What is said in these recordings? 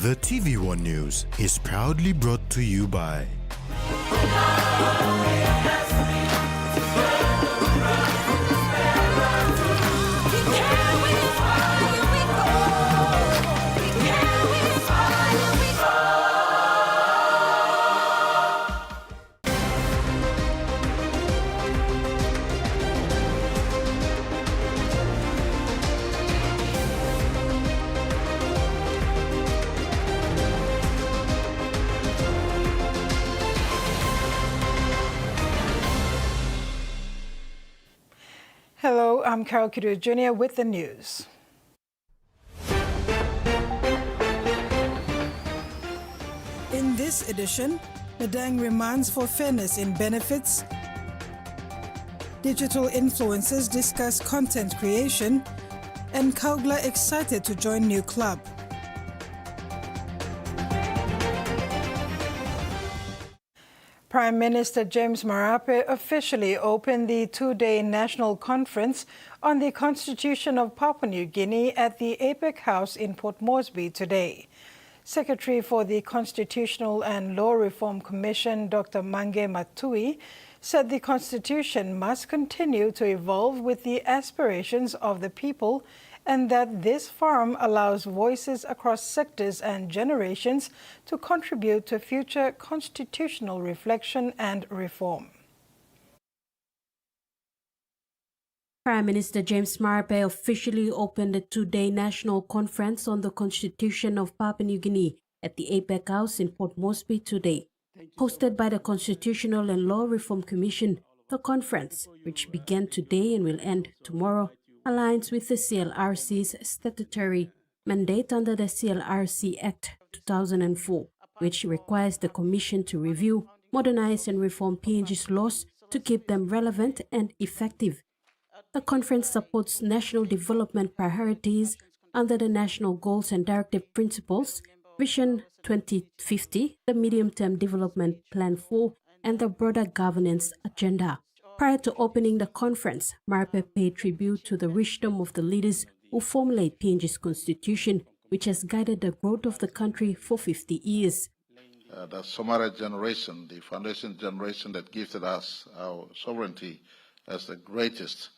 The TVWAN News is proudly brought to you by Hello, I'm Carol Kidu Jr. with the news. In this edition, Madang remands for fairness in benefits, digital influencers discuss content creation, and Kaugla excited to join new club. Prime Minister James Marape officially opened the two-day national conference on the Constitution of Papua New Guinea at the APEC House in Port Moresby today. Secretary for the Constitutional and Law Reform Commission, Dr. Mange Matui, said the Constitution must continue to evolve with the aspirations of the people and that this forum allows voices across sectors and generations to contribute to future constitutional reflection and reform. Prime Minister James Marape officially opened the two-day national conference on the Constitution of Papua New Guinea at the APEC House in Port Moresby today. Hosted by the Constitutional and Law Reform Commission, the conference, which began today and will end tomorrow, aligns with the CLRC's statutory mandate under the CLRC Act 2004, which requires the Commission to review, modernize and reform PNG's laws to keep them relevant and effective. The conference supports national development priorities under the National Goals and Directive Principles, Vision 2050, the Medium-Term Development Plan 4, and the broader governance agenda. Prior to opening the conference, Marape paid tribute to the wisdom of the leaders who formulate PNG's constitution, which has guided the growth of the country for 50 years. The Somara generation, the foundation generation that gifted us our sovereignty as the greatest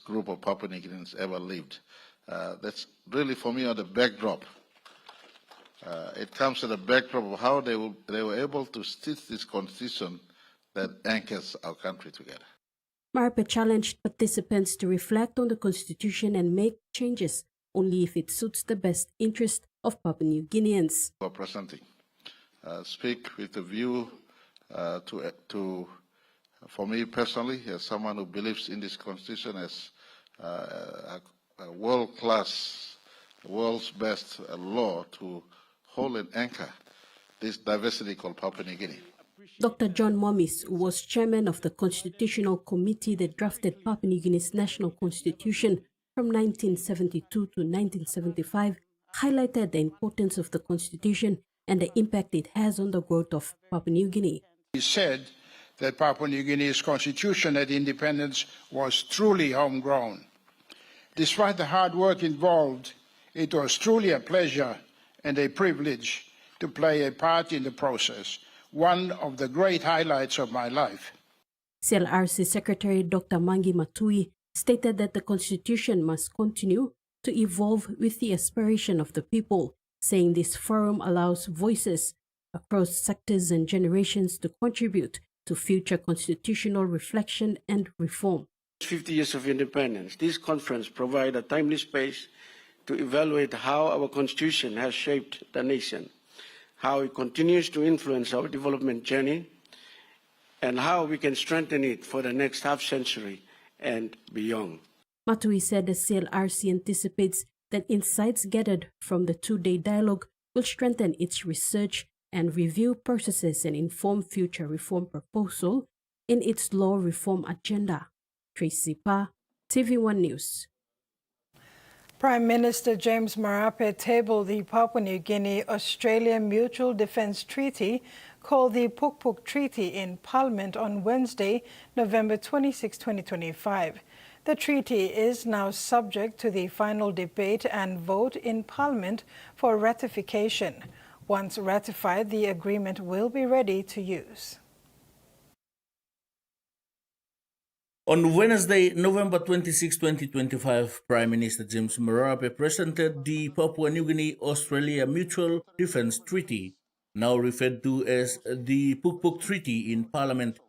group of Papua New Guineans ever lived. That's really, for me, on the backdrop. It comes to the backdrop of how they were able to stitch this constitution that anchors our country together. Marape challenged participants to reflect on the Constitution and make changes only if it suits the best interest of Papua New Guineans. For presenting, speak with a view for me personally, as someone who believes in this Constitution as a world-class, world's best law to hold and anchor this diversity called Papua New Guinea. Dr. John Momis, who was chairman of the Constitutional Committee that drafted Papua New Guinea's national constitution from 1972 to 1975, highlighted the importance of the constitution and the impact it has on the growth of Papua New Guinea. He said that Papua New Guinea's constitution at independence was truly homegrown. Despite the hard work involved, it was truly a pleasure and a privilege to play a part in the process, one of the great highlights of my life. CLRC Secretary Dr. Mange Matui stated that the Constitution must continue to evolve with the aspiration of the people, saying this forum allows voices across sectors and generations to contribute to future constitutional reflection and reform. 50 years of independence, this conference provides a timely space to evaluate how our Constitution has shaped the nation, how it continues to influence our development journey, and how we can strengthen it for the next half-century and beyond. Matui said the CLRC anticipates that insights gathered from the two-day dialogue will strengthen its research and review processes and inform future reform proposal in its law reform agenda. Tracy Pa, TVWAN News. Prime Minister James Marape tabled the Papua New Guinea-Australia Mutual Defence Treaty, called the Puk Puk Treaty, in Parliament on Wednesday, November 26, 2025. The treaty is now subject to the final debate and vote in Parliament for ratification. Once ratified, the agreement will be ready to use. On Wednesday, November 26, 2025, Prime Minister James Marape presented the Papua New Guinea-Australia Mutual Defence Treaty, now referred to as the Pukpuk Treaty, in Parliament.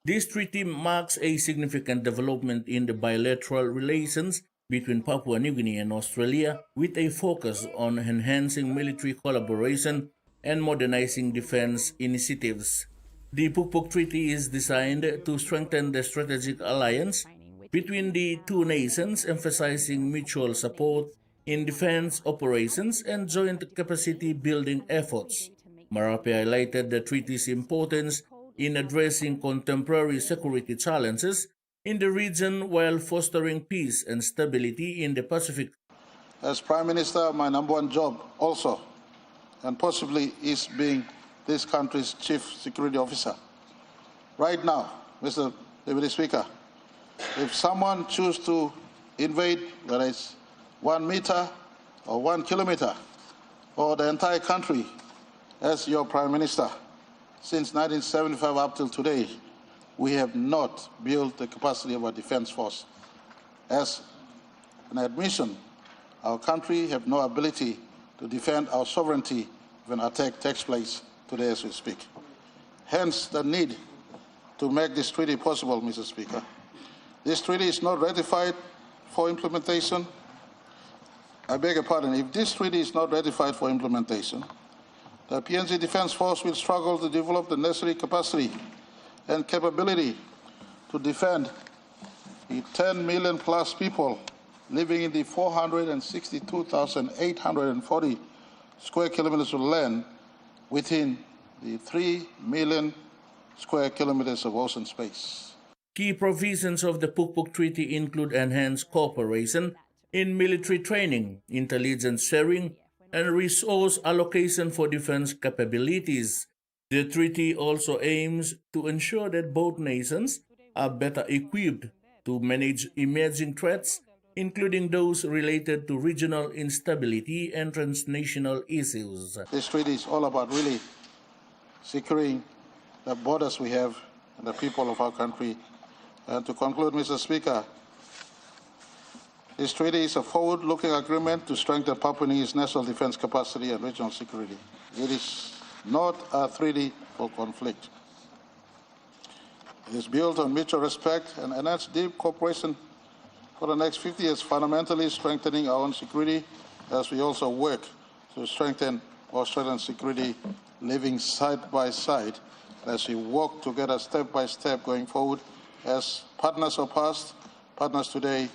This treaty marks a significant development in the bilateral relations between Papua New Guinea and Australia, with a focus on enhancing military collaboration and modernizing defense initiatives. The Pukpuk Treaty is designed to strengthen the strategic alliance between the two nations, emphasizing mutual support in defense operations and joint capacity building efforts. Marape highlighted the treaty's importance in addressing contemporary security challenges in the region while fostering peace and stability in the Pacific. As Prime Minister, my number one job also, and possibly, is being this country's Chief Security Officer. Right now, Mr. Deputy Speaker, if someone chooses to invade, whether it's 1 meter or 1 kilometer, or the entire country, as your Prime Minister, since 1975 up till today, we have not built the capacity of our defense force. As an admission, our country have no ability to defend our sovereignty if an attack takes place today as we speak. Hence the need to make this treaty possible, Mr. Speaker. This treaty is not ratified for implementation. I beg your pardon, if this treaty is not ratified for implementation, the PNG Defence Force will struggle to develop the necessary capacity and capability to defend the 10 million plus people living in the 462,840 square kilometers of land within the 3 million square kilometers of ocean space. Key provisions of the Pukpuk Treaty include enhanced cooperation in military training, intelligence sharing, and resource allocation for defense capabilities. The treaty also aims to ensure that both nations are better equipped to manage emerging threats, including those related to regional instability and transnational issues. This treaty is all about really securing the borders we have and the people of our country. And to conclude, Mr. Speaker, this treaty is a forward-looking agreement to strengthen Papua New Guinea's national defense capacity and regional security. It is not a treaty for conflict. It is built on mutual respect and enhanced deep cooperation for the next 50 years, fundamentally strengthening our own security as we also work to strengthen Australian security, living side by side as we walk together step by step going forward as partners of past, partners today,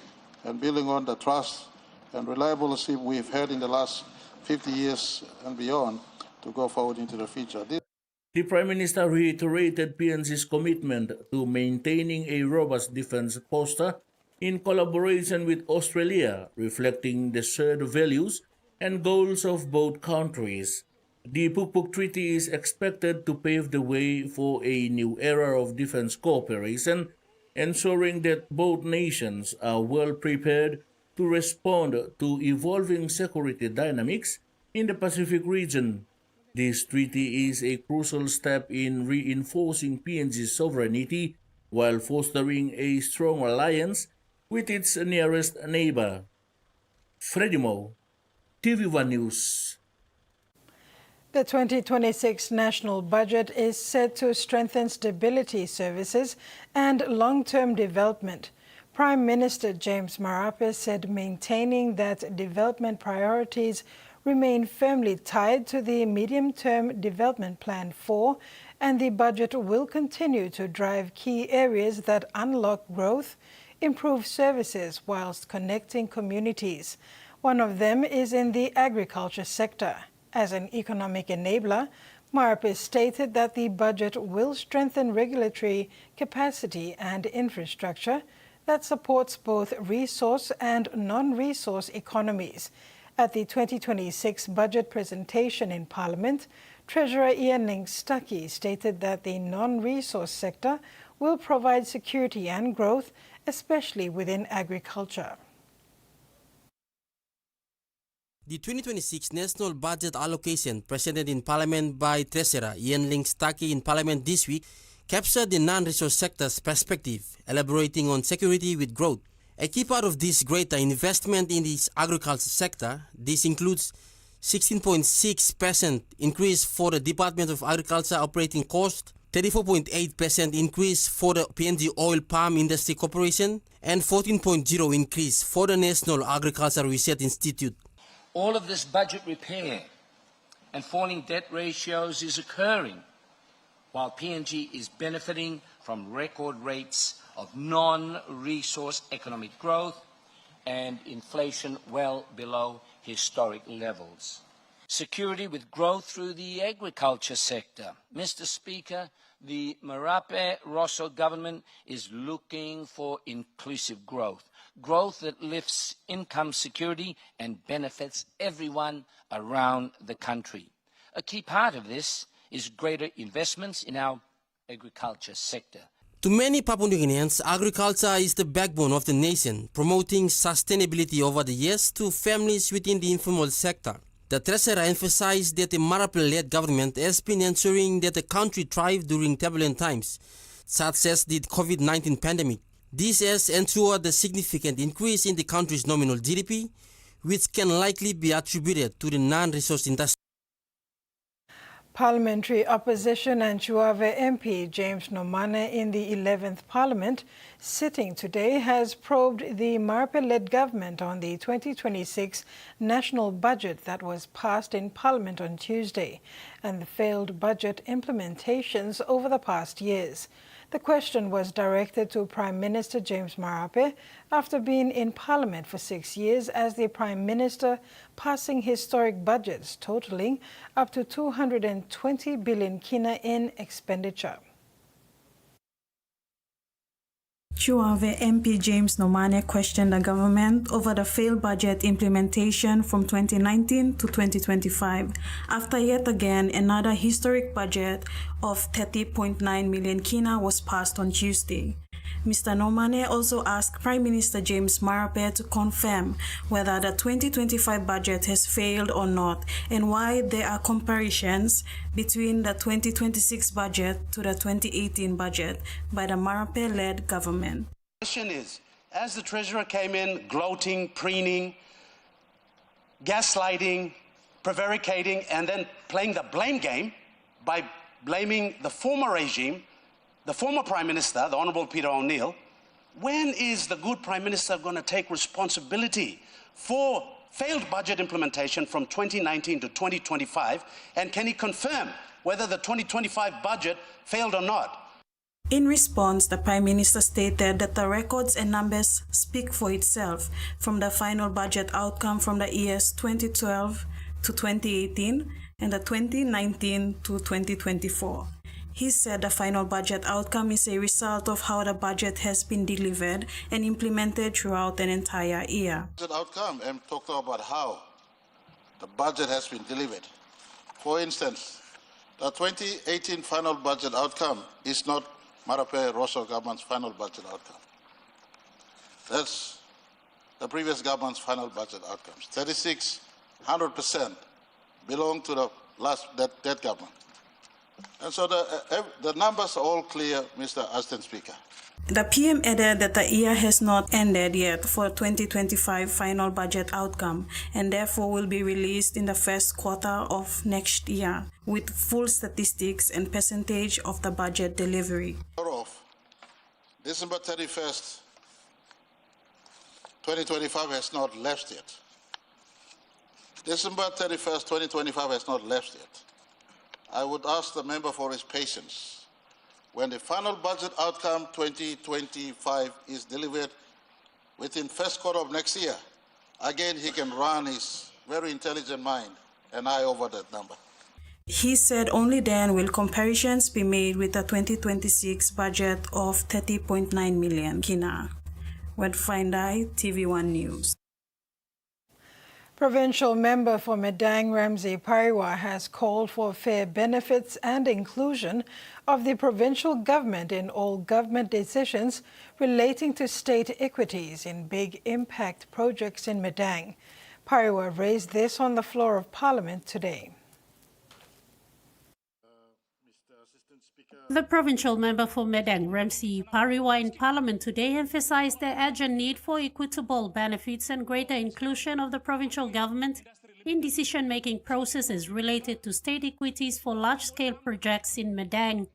and building on the trust and reliability we've had in the last 50 years and beyond to go forward into the future. The Prime Minister reiterated PNG's commitment to maintaining a robust defense posture in collaboration with Australia, reflecting the shared values and goals of both countries. The Pukpuk Treaty is expected to pave the way for a new era of defense cooperation, ensuring that both nations are well prepared to respond to evolving security dynamics in the Pacific region. This treaty is a crucial step in reinforcing PNG's sovereignty while fostering a strong alliance with its nearest neighbor. Freddie Mo, TVWAN News. The 2026 national budget is set to strengthen stability services and long-term development. Prime Minister James Marape said maintaining that development priorities remain firmly tied to the Medium-Term Development Plan 4, and the budget will continue to drive key areas that unlock growth, improve services whilst connecting communities. One of them is in the agriculture sector. As an economic enabler, Marape stated that the budget will strengthen regulatory capacity and infrastructure that supports both resource and non-resource economies. At the 2026 budget presentation in Parliament, Treasurer Ian Stuckey stated that the non-resource sector will provide security and growth, especially within agriculture. The 2026 National Budget Allocation presented in Parliament by Treasurer Ian Ling-Starkey in Parliament this week captured the non-resource sector's perspective, elaborating on security with growth. A key part of this greater investment in the agriculture sector, this includes 16.6% increase for the Department of Agriculture operating cost, 34.8% increase for the PNG Oil Palm Industry Corporation, and 14.0% increase for the National Agriculture Research Institute. All of this budget repair and falling debt ratios is occurring while PNG is benefiting from record rates of non-resource economic growth and inflation well below historic levels. Security with growth through the agriculture sector. Mr. Speaker, the Marape Rosso government is looking for inclusive growth, growth that lifts income security and benefits everyone around the country. A key part of this is greater investments in our agriculture sector. To many Papua New Guineans, agriculture is the backbone of the nation, promoting sustainability over the years to families within the informal sector. The Treasurer emphasized that the Marape-led government has been ensuring that the country thrives during turbulent times, such as the COVID-19 pandemic. This has ensured a significant increase in the country's nominal GDP, which can likely be attributed to the non-resource industry. Parliamentary opposition and Chuave MP James Nomane in the 11th Parliament sitting today has probed the Marape-led government on the 2026 national budget that was passed in Parliament on Tuesday and the failed budget implementations over the past years. The question was directed to Prime Minister James Marape after being in Parliament for 6 years as the Prime Minister, passing historic budgets totaling up to 220 billion kina in expenditure. Chuave MP James Nomane questioned the government over the failed budget implementation from 2019 to 2025 after yet again another historic budget of 30.9 million kina was passed on Tuesday. Mr. Nomane also asked Prime Minister James Marape to confirm whether the 2025 budget has failed or not and why there are comparisons between the 2026 budget to the 2018 budget by the Marape-led government. The question is, as the Treasurer came in gloating, preening, gaslighting, prevaricating, and then playing the blame game by blaming the former regime, the former Prime Minister, the Honourable Peter O'Neill, when is the good Prime Minister going to take responsibility for failed budget implementation from 2019 to 2025? And can he confirm whether the 2025 budget failed or not? In response, the Prime Minister stated that the records and numbers speak for itself from the final budget outcome from the years 2012 to 2018 and the 2019 to 2024. He said the final budget outcome is a result of how the budget has been delivered and implemented throughout an entire year. The outcome, I'm talking about how the budget has been delivered. For instance, the 2018 final budget outcome is not Marape Rosso government's final budget outcome. That's the previous government's final budget outcomes. 100% belong to the that government. And so the numbers are all clear, Mr. Assistant Speaker. The PM added that the year has not ended yet for 2025 final budget outcome and therefore will be released in the first quarter of next year with full statistics and percentage of the budget delivery. December 31st, 2025 has not lapsed yet. December 31st, 2025 has not lapsed yet. I would ask the member for his patience. When the final budget outcome 2025 is delivered within first quarter of next year, again he can run his very intelligent mind and eye over that number. He said only then will comparisons be made with the 2026 budget of 30.9 million kina. Wedfindai, TVWAN News. Provincial member for Medang Ramsey Pariwa has called for fair benefits and inclusion of the provincial government in all government decisions relating to state equities in big impact projects in Medang. Pariwa raised this on the floor of Parliament today. The provincial member for Medang, Ramsey Pariwa, in Parliament today emphasized the urgent need for equitable benefits and greater inclusion of the provincial government in decision-making processes related to state equities for large-scale projects in Medang.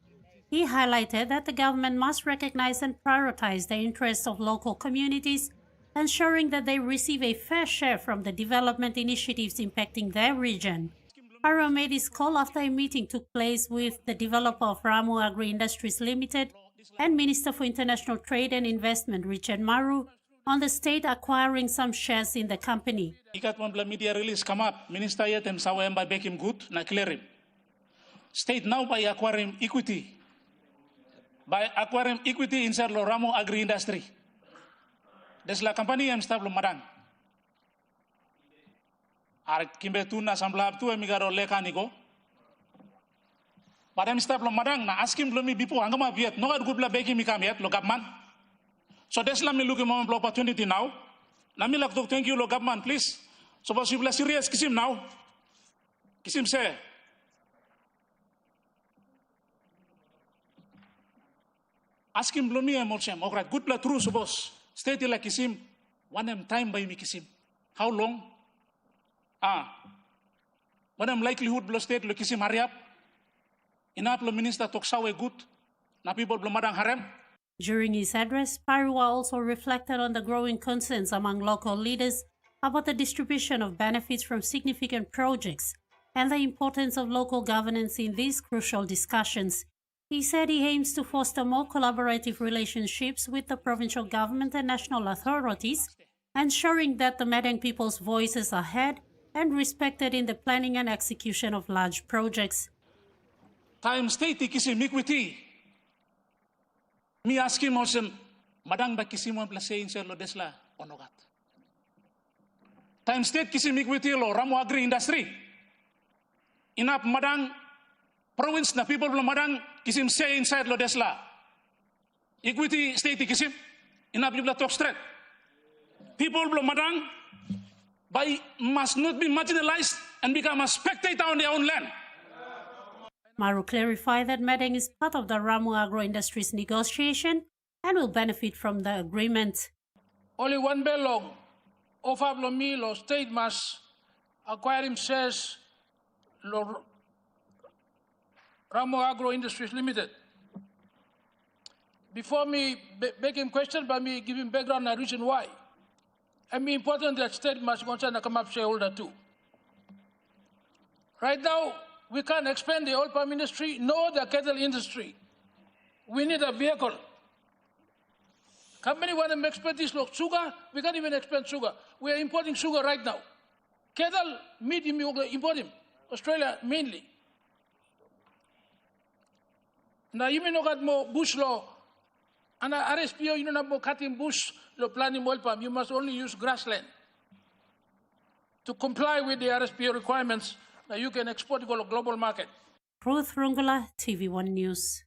He highlighted that the government must recognize and prioritize the interests of local communities, ensuring that they receive a fair share from the development initiatives impacting their region. Pariwa made his call after a meeting took place with the developer of Ramu Agri Industries Limited and Minister for International Trade and Investment Richard Maru on the state acquiring some shares in the company. Ikat one media release come up, Minister yet and sawa by Bekim good na clear him. State now by acquiring equity. By acquiring equity inside lo Ramu Agri Industry. Des la company am stablo madang. Ar kimbe tuna samblab tu emigaro lekaniko. Padam stablo madang na askim lo mi bipo angama viet no gad gubla beki mi kamiet lo gapman. So des la mi looking moment opportunity now. Na mi lak thank you lo gapman please. So possible serious kisim now. Kisim se. Askim lo mi emolsem ograt good la true so boss. State like kisim one time by mi kisim. How long? Madam likelihood blo state lo kisim hariap. Inap lo minister toksawe good. Na people blo madang harem. During his address, Pariwa also reflected on the growing concerns among local leaders about the distribution of benefits from significant projects and the importance of local governance in these crucial discussions. He said he aims to foster more collaborative relationships with the provincial government and national authorities, ensuring that the Medang people's voices are heard and respected in the planning and execution of large projects. Time state kisim equity. Mi askim osem madang ba kisim one place in lo desla onogat. Time state kisim equity lo Ramu Agri Industry. Inap madang province na people lo madang kisim say inside lo desla. Equity state kisim inap libla top straight. People lo madang must not be marginalized and become a spectator on their own land. Maru clarified that Medang is part of the Ramu Agro Industries negotiation and will benefit from the agreement. Only one belong of Ablomi lo state must acquire him shares lo Ramu Agro Industries Limited. Before me make him question, but me give him background and reason why. I mean, important that state must concern a come up shareholder too. Right now, we can't expand the oil palm industry nor the cattle industry. We need a vehicle. Company want to export this look sugar, we can't even expand sugar. We are importing sugar right now. Cattle, meat, import him. Australia mainly. Now, you may not get more bush law. And RSPO, you don't have more cutting bush, law planting oil palm. You must only use grassland. To comply with the RSPO requirements, now you can export to the global market. Ruth Rungula, TVWAN News.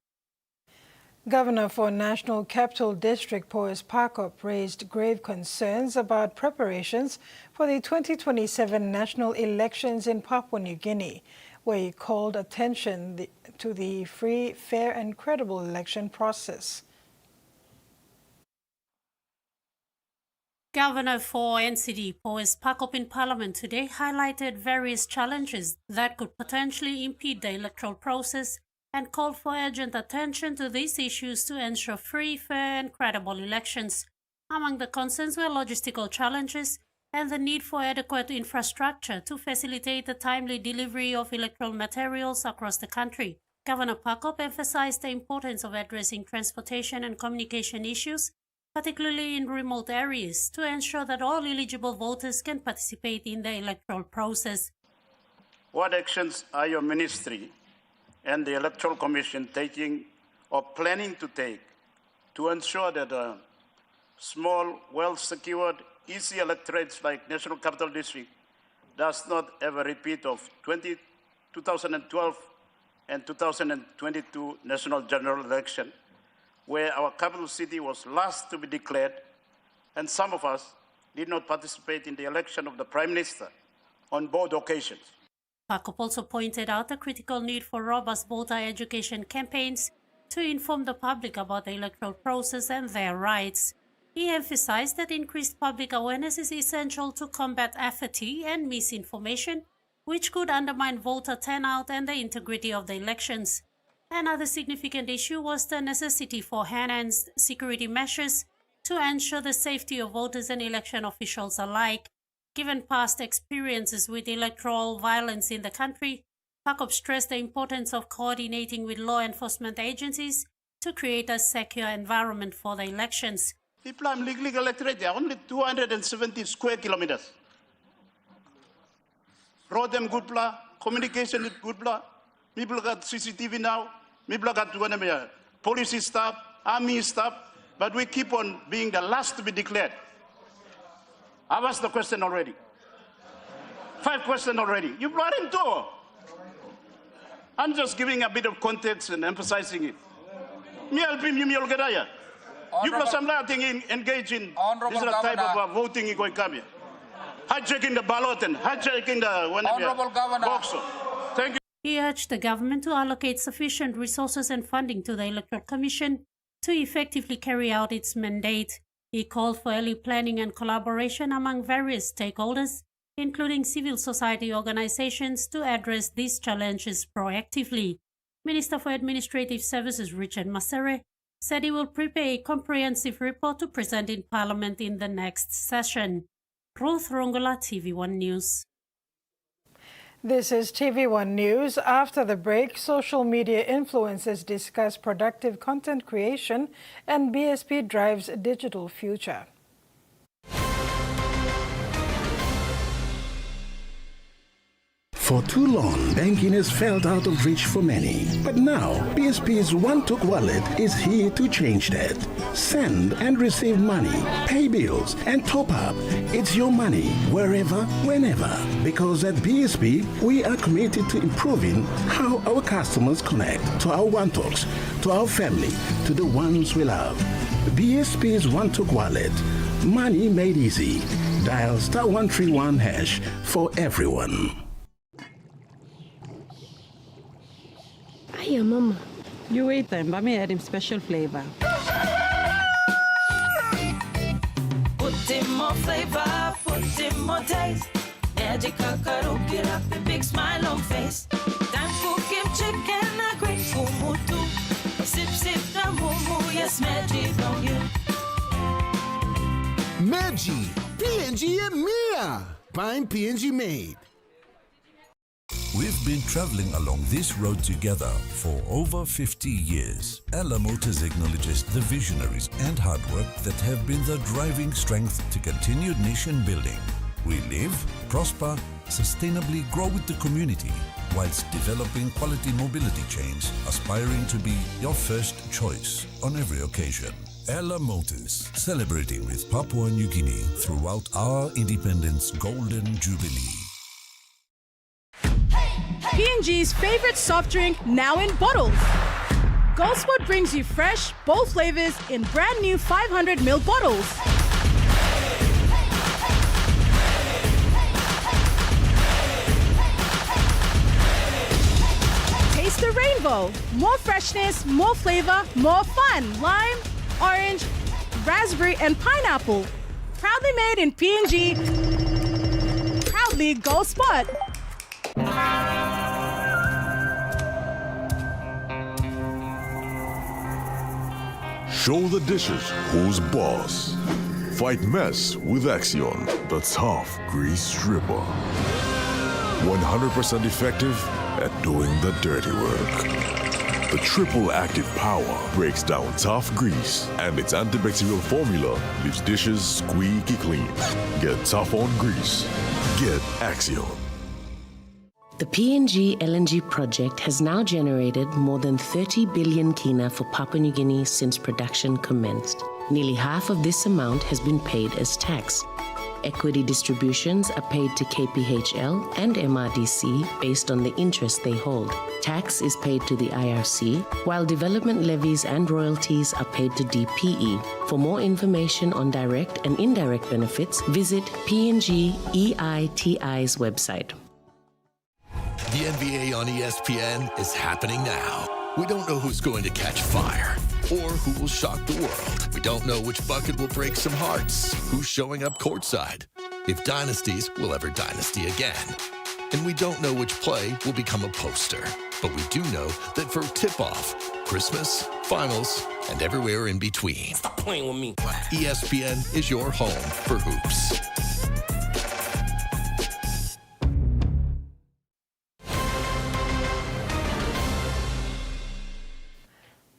Governor for National Capital District Poes Pakop raised grave concerns about preparations for the 2027 national elections in Papua New Guinea, where he called attention to the free, fair and credible election process. Governor for NCD Poes Pakop in Parliament today highlighted various challenges that could potentially impede the electoral process and called for urgent attention to these issues to ensure free, fair and credible elections. Among the concerns were logistical challenges and the need for adequate infrastructure to facilitate the timely delivery of electoral materials across the country. Governor Pakop emphasized the importance of addressing transportation and communication issues, particularly in remote areas, to ensure that all eligible voters can participate in the electoral process. What actions are your ministry and the Electoral Commission taking or planning to take to ensure that small, well-secured, easy electorates like National Capital District does not have a repeat of 2012 and 2022 national general election, where our capital city was last to be declared, and some of us did not participate in the election of the Prime Minister on both occasions. Pakop also pointed out the critical need for robust voter education campaigns to inform the public about the electoral process and their rights. He emphasized that increased public awareness is essential to combat apathy and misinformation, which could undermine voter turnout and the integrity of the elections. Another significant issue was the necessity for enhanced security measures to ensure the safety of voters and election officials alike. Given past experiences with electoral violence in the country, Pakop stressed the importance of coordinating with law enforcement agencies to create a secure environment for the elections. The Plan Legal Electorate, there are only 270 square kilometers. Road them good blah, communication is good blah. People got CCTV now, people got police staff, army staff, but we keep on being the last to be declared. I've asked the question already. 5 questions already. You brought him too. I'm just giving a bit of context and emphasizing it. You plus some thing engage in this type of voting going to come. Hijacking the ballot and hijacking the box. Thank you. He urged the government to allocate sufficient resources and funding to the Electoral Commission to effectively carry out its mandate. He called for early planning and collaboration among various stakeholders, including civil society organizations, to address these challenges proactively. Minister for Administrative Services Richard Masere said he will prepare a comprehensive report to present in Parliament in the next session. Ruth Rongola, TVWAN News. This is TVWAN News. After the break, social media influencers discuss productive content creation and BSP drives a digital future. For too long, banking has felt out of reach for many. But now, BSP's One-Took Wallet is here to change that. Send and receive money, pay bills, and top up. It's your money, wherever, whenever. Because at BSP, we are committed to improving how our customers connect to our One-Talks, to our family, to the ones we love. BSP's One-Took Wallet. Money made easy. Dial *131# for everyone. Hiya, Mama. You wait then, but me add him special flavor. Put in more flavor, put in more taste. Magical cuddle, get up a big smile on face. Time for Kim chicken, a great kumutu. Sip, sip, the moo, yes, magic on you. Maggi, P&G and Mia. Find P&G made. We've been traveling along this road together for over 50 years. Ella Motors acknowledges the visionaries and hard work that have been the driving strength to continued nation building. We live, prosper, sustainably grow with the community, whilst developing quality mobility chains, aspiring to be your first choice on every occasion. Ella Motors, celebrating with Papua New Guinea throughout our independence golden jubilee. P&G's favorite soft drink now in bottles. Goldspot brings you fresh, bold flavors in brand new 500ml bottles. Taste the rainbow. More freshness, more flavor, more fun. Lime, orange, raspberry, and pineapple. Proudly made in P&G. Proudly Goldspot. Show the dishes who's boss. Fight mess with Axion, the tough grease stripper. 100% effective at doing the dirty work. The triple active power breaks down tough grease, and its antibacterial formula leaves dishes squeaky clean. Get tough on grease. Get Axion. The PNG LNG project has now generated more than 30 billion kina for Papua New Guinea since production commenced. Nearly half of this amount has been paid as tax. Equity distributions are paid to KPHL and MRDC based on the interest they hold. Tax is paid to the IRC, while development levies and royalties are paid to DPE. For more information on direct and indirect benefits, visit PNG EITI's website. The NBA on ESPN is happening now. We don't know who's going to catch fire or who will shock the world. We don't know which bucket will break some hearts, who's showing up courtside, if dynasties will ever dynasty again. And we don't know which play will become a poster. But we do know that for tip-off, Christmas, finals, and everywhere in between, Stop playing with me. ESPN is your home for hoops.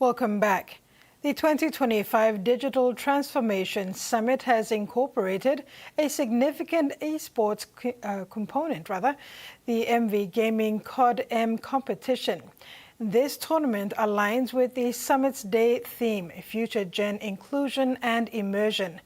Welcome back. The 2025 Digital Transformation Summit has incorporated a significant esports component, the MV Gaming COD-M competition. This tournament aligns with the summit's day theme, Future Gen Inclusion and Immersion.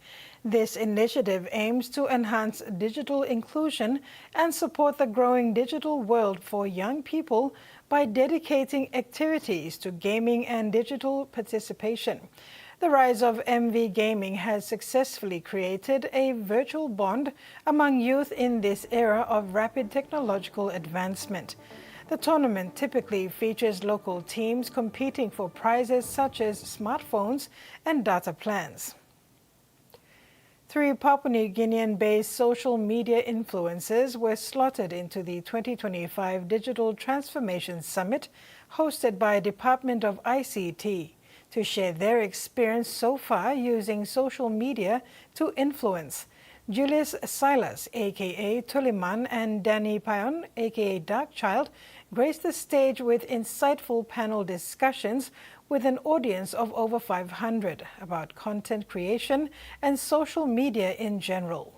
This initiative aims to enhance digital inclusion and support the growing digital world for young people by dedicating activities to gaming and digital participation. The rise of MV Gaming has successfully created a virtual bond among youth in this era of rapid technological advancement. The tournament typically features local teams competing for prizes such as smartphones and data plans. 3 Papua New Guinean-based social media influencers were slotted into the 2025 Digital Transformation Summit hosted by Department of ICT to share their experience so far using social media to influence. Julius Silas, a.k.a. Tuliman, and Danny Payon, a.k.a. Darkchild, graced the stage with insightful panel discussions with an audience of over 500 about content creation and social media in general.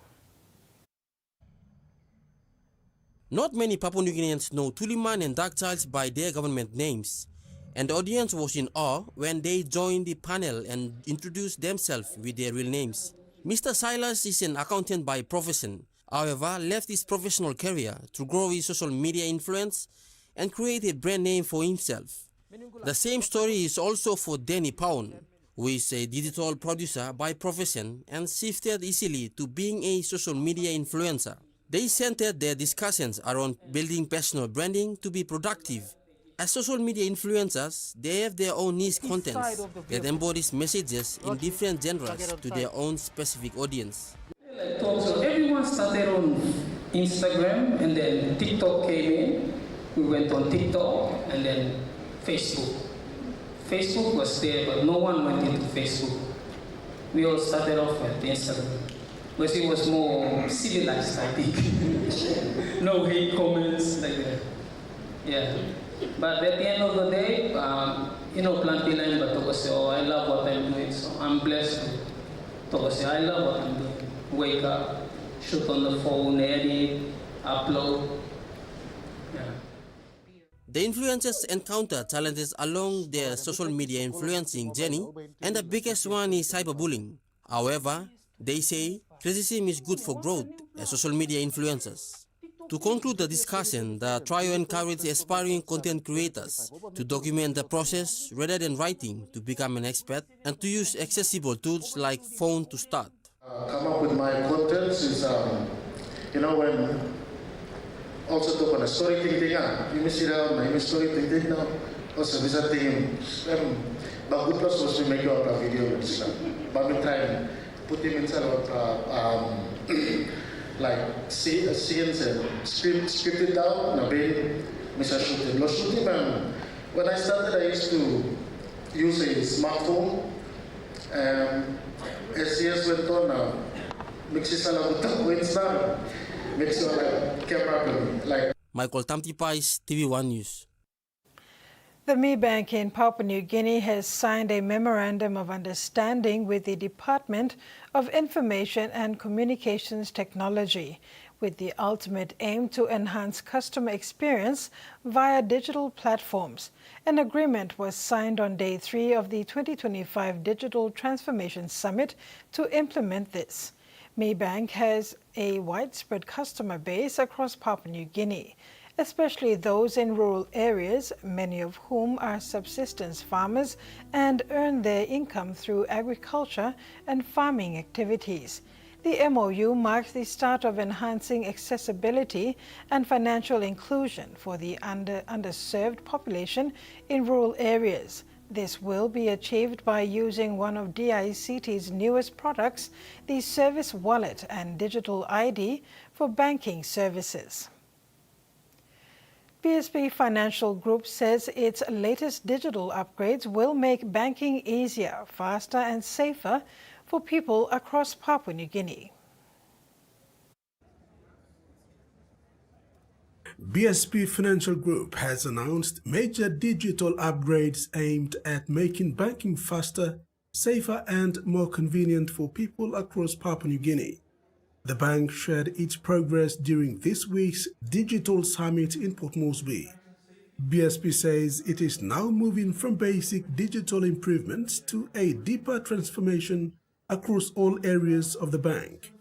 Not many Papua New Guineans know Tuliman and Darkchild by their government names, and the audience was in awe when they joined the panel and introduced themselves with their real names. Mr. Silas is an accountant by profession, however, left his professional career to grow his social media influence and create a brand name for himself. The same story is also for Danny Payon, who is a digital producer by profession and shifted easily to being a social media influencer. They centered their discussions around building personal branding to be productive. As social media influencers, they have their own niche contents that embodies messages in different genres to their own specific audience. So everyone started on Instagram, and then TikTok came in. We went on TikTok and then Facebook. Facebook was there, but no one went into Facebook. We all started off at Instagram, because it was more civilized, I think. No hate comments like that. Yeah. But at the end of the day, Plantilan, but I love what I'm doing, so I'm blessed. I love what I'm doing. Wake up, shoot on the phone, edit, upload. Yeah. The influencers encounter challenges along their social media influencing journey, and the biggest one is cyberbullying. However, they say criticism is good for growth as social media influencers. To conclude the discussion, the trio encouraged aspiring content creators to document the process rather than writing to become an expert, and to use accessible tools like phone to start. Come up with my contents is, when also talk on a story thing, you see that my story thing now, also this thing, but good plus was to make out a video, but we try to put him inside of like scenes and script it down, and then Mr. Shooting. No shooting, when I started, I used to use a smartphone. As years went on now, Michael Tamtipais, TV1 News. The Mi Bank in Papua New Guinea has signed a memorandum of understanding with the Department of Information and Communications Technology, with the ultimate aim to enhance customer experience via digital platforms. An agreement was signed on Day 3 of the 2025 Digital Transformation Summit to implement this. Maybank has a widespread customer base across Papua New Guinea, especially those in rural areas, many of whom are subsistence farmers and earn their income through agriculture and farming activities. The MOU marks the start of enhancing accessibility and financial inclusion for the underserved population in rural areas. This will be achieved by using one of DICT's newest products, the Service Wallet and Digital ID, for banking services. BSP Financial Group says its latest digital upgrades will make banking easier, faster and safer for people across Papua New Guinea. BSP Financial Group has announced major digital upgrades aimed at making banking faster, safer and more convenient for people across Papua New Guinea. The bank shared its progress during this week's Digital Summit in Port Moresby. BSP says it is now moving from basic digital improvements to a deeper transformation across all areas of the bank.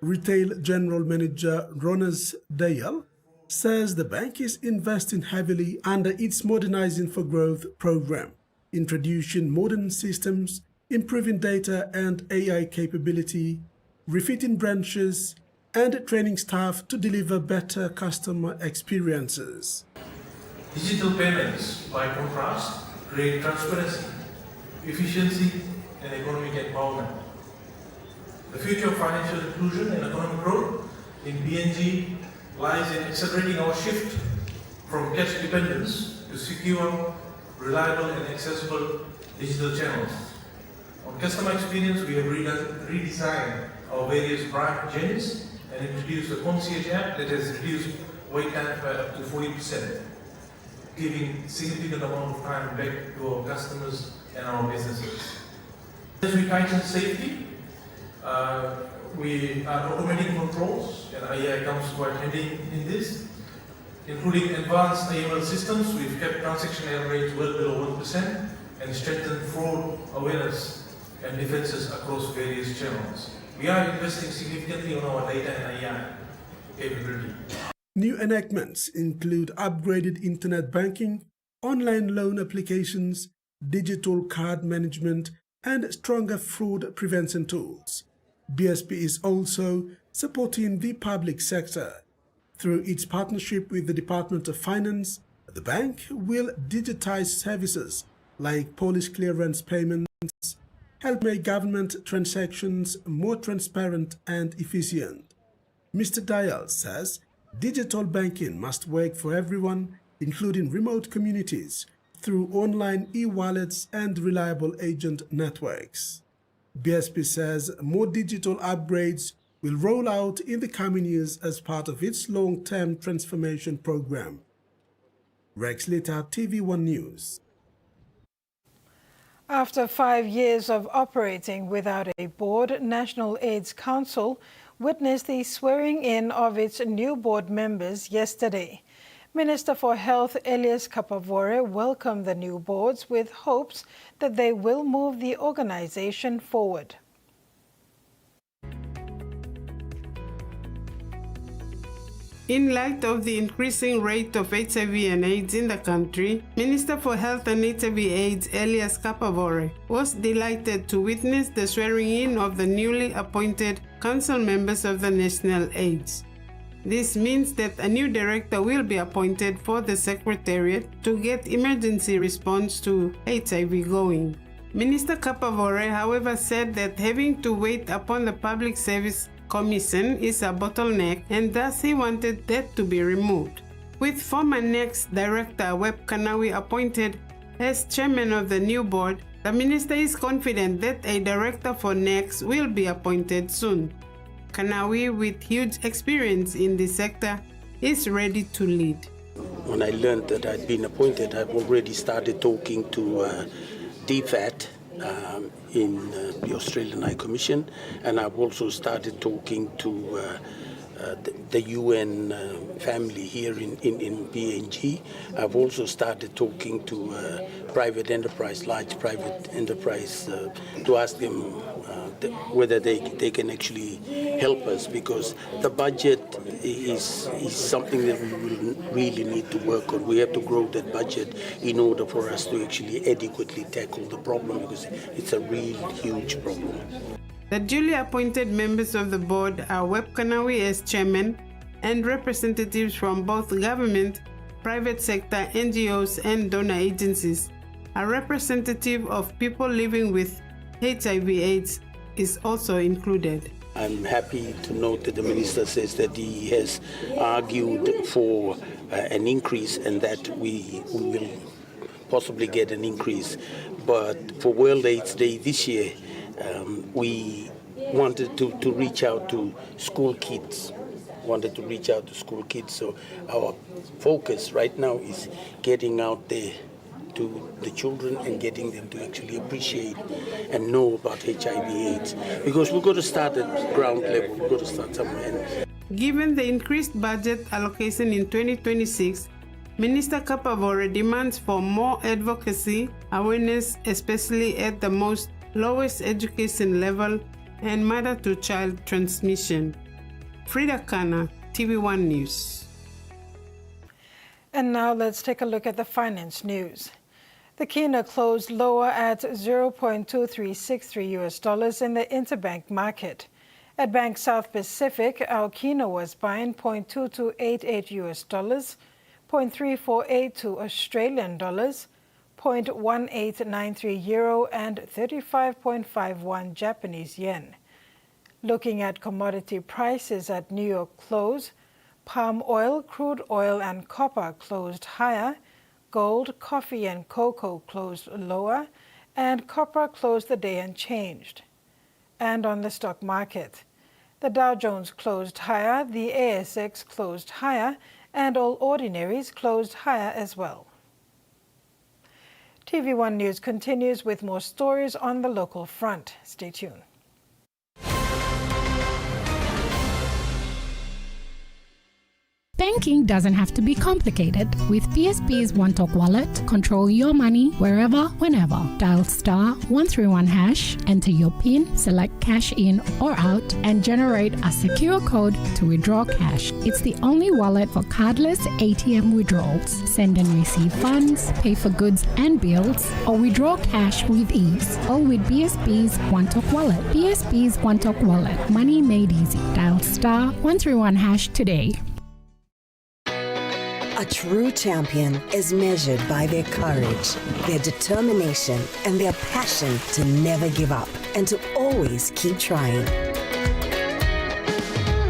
Retail General Manager Ronas Dayal says the bank is investing heavily under its Modernizing for Growth program, introducing modern systems, improving data and AI capability, refitting branches, and training staff to deliver better customer experiences. Digital payments, by contrast, create transparency, efficiency, and economic empowerment. The future of financial inclusion and economic growth in PNG lies in accelerating our shift from cash dependence to secure, reliable, and accessible digital channels. On customer experience, we have redesigned our various branch journeys and introduced a concierge app that has reduced wait time by up to 40%, giving significant amount of time back to our customers and our businesses. As we tighten safety, we are automating controls, and AI comes quite handy in this, including advanced AML systems. We've kept transaction error rates well below 1% and strengthened fraud awareness and defenses across various channels. We are investing significantly on our data and AI capability. New enactments include upgraded internet banking, online loan applications, digital card management, and stronger fraud prevention tools. BSP is also supporting the public sector. Through its partnership with the Department of Finance, the bank will digitize services like police clearance payments, help make government transactions more transparent and efficient. Mr. Dayal says digital banking must work for everyone, including remote communities, through online e-wallets and reliable agent networks. BSP says more digital upgrades will roll out in the coming years as part of its long-term transformation program. Rex Litter, TVWAN News. After 5 years of operating without a board, National AIDS Council witnessed the swearing-in of its new board members yesterday. Minister for Health Elias Kapavore welcomed the new boards with hopes that they will move the organization forward. In light of the increasing rate of HIV and AIDS in the country, Minister for Health and HIV/AIDS Elias Kapavore was delighted to witness the swearing-in of the newly appointed council members of the National AIDS. This means that a new director will be appointed for the Secretariat to get emergency response to HIV going. Minister Kapavore, however, said that having to wait upon the Public Service Commission is a bottleneck, and thus he wanted that to be removed. With former NECS Director Webb Kanawi appointed as chairman of the new board, the minister is confident that a director for NECS will be appointed soon. Kanawi, with huge experience in the sector, is ready to lead. When I learned that I'd been appointed, I've already started talking to DFAT in the Australian High Commission, and I've also started talking to the UN family here in PNG. I've also started talking to private enterprise, large private enterprise, to ask them whether they can actually help us, because the budget is something that we will really need to work on. We have to grow that budget in order for us to actually adequately tackle the problem, because it's a real huge problem. The duly appointed members of the board are Web Kanawi as chairman and representatives from both government, private sector, NGOs, and donor agencies. A representative of people living with HIV/AIDS is also included. I'm happy to note that the minister says that he has argued for an increase and that we will possibly get an increase. But for World AIDS Day this year, we wanted to reach out to school kids. So our focus right now is getting out there to the children and getting them to actually appreciate and know about HIV/AIDS. Because we've got to start at ground level. We've got to start somewhere. Given the increased budget allocation in 2026, Minister Kapavore demands for more advocacy, awareness, especially at the lowest education level, and mother-to-child transmission. Frida Kana, TVWAN News. And now let's take a look at the finance news. The Kina closed lower at $0.2363 in the interbank market. At Bank South Pacific, our Kina was buying $0.2288, $0.3482 Australian dollars, 0.1893 euro, and 35.51 Japanese yen. Looking at commodity prices at New York close, palm oil, crude oil, and copper closed higher, gold, coffee, and cocoa closed lower, and copper closed the day unchanged. And on the stock market, the Dow Jones closed higher, the ASX closed higher, and all ordinaries closed higher as well. TV1 News continues with more stories on the local front. Stay tuned. Banking doesn't have to be complicated. With PSP's One Talk Wallet, control your money wherever, whenever. Dial *131#, enter your PIN, select cash in or out, and generate a secure code to withdraw cash. It's the only wallet for cardless ATM withdrawals. Send and receive funds, pay for goods and bills, or withdraw cash with ease. All with PSP's One Talk Wallet. PSP's One Talk Wallet. Money made easy. Dial *131# today. A true champion is measured by their courage, their determination, and their passion to never give up and to always keep trying.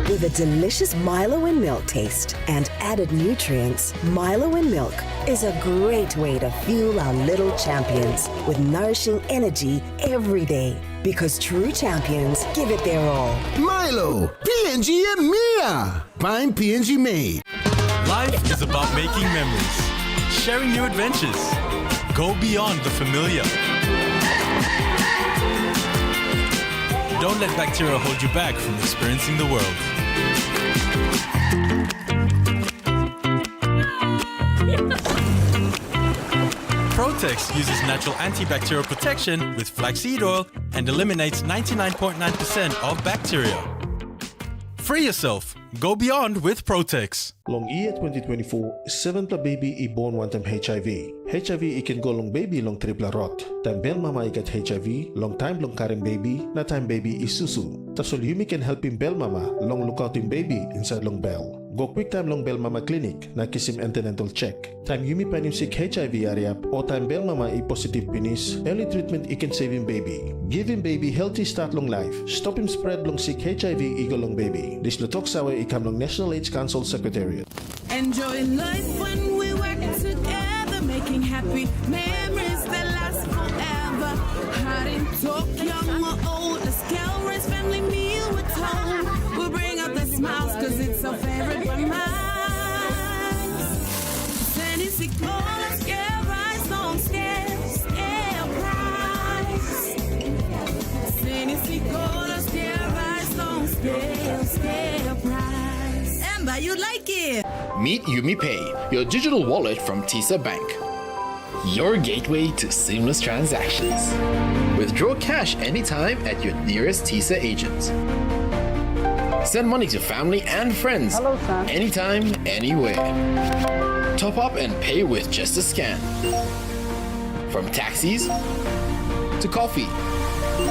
With a delicious Milo in milk taste and added nutrients, Milo in milk is a great way to fuel our little champions with nourishing energy every day. Because true champions give it their all. Milo, PNG and Mia. Buying PNG made. Life is about making memories, sharing new adventures. Go beyond the familiar. Don't let bacteria hold you back from experiencing the world. Protex uses natural antibacterial protection with flaxseed oil and eliminates 99.9% of bacteria. Free yourself. Go beyond with Protex. Long year 2024, 7 pla baby I born one time HIV. HIV I can go long baby long triple rot. Time bel mama I get HIV, long time long carrying baby, na time baby is susu. Tasol Yumi can help him bel mama, long look out him baby inside long bell. Go quick time long bel mama clinic, na kiss him antenatal check. Time Yumi pan him sick HIV area, or time bel mama I positive penis, early treatment I can save him baby. Give him baby healthy start long life. Stop him spread long sick HIV eagle long baby. This lutok sawa I come long National AIDS Council Secretariat. Enjoy life when we work together, making happy memories that last forever. Hot in talk, young or old, a scale race, family meal we're told. We'll bring out the smiles cause it's our favorite one minds. Send it, see, call, scale rise, don't scale, scale price. Send it, see, call, scale rise, don't scale, scale price. Meet UmiPay, your digital wallet from TISA Bank. Your gateway to seamless transactions. Withdraw cash anytime at your nearest TISA agent. Send money to family and friends anytime, anywhere. Top up and pay with just a scan. From taxis to coffee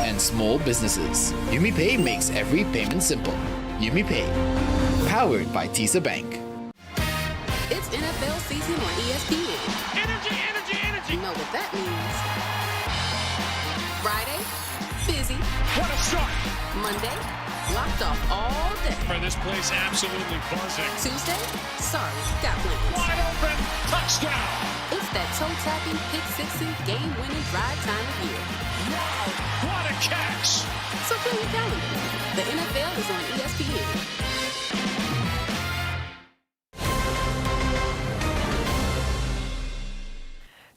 and small businesses, UmiPay makes every payment simple. UmiPay, powered by TISA Bank. It's NFL season on ESPN. Energy, energy, energy. You know what that means. Friday, busy. What a start. Monday, locked off all day. This place absolutely buzzing. Tuesday, sorry, got plans. Wide open, touchdown. It's that toe-tapping, pick-sixing, game-winning drive time of year. Wow, what a catch. So put in your calendar. The NFL is on ESPN.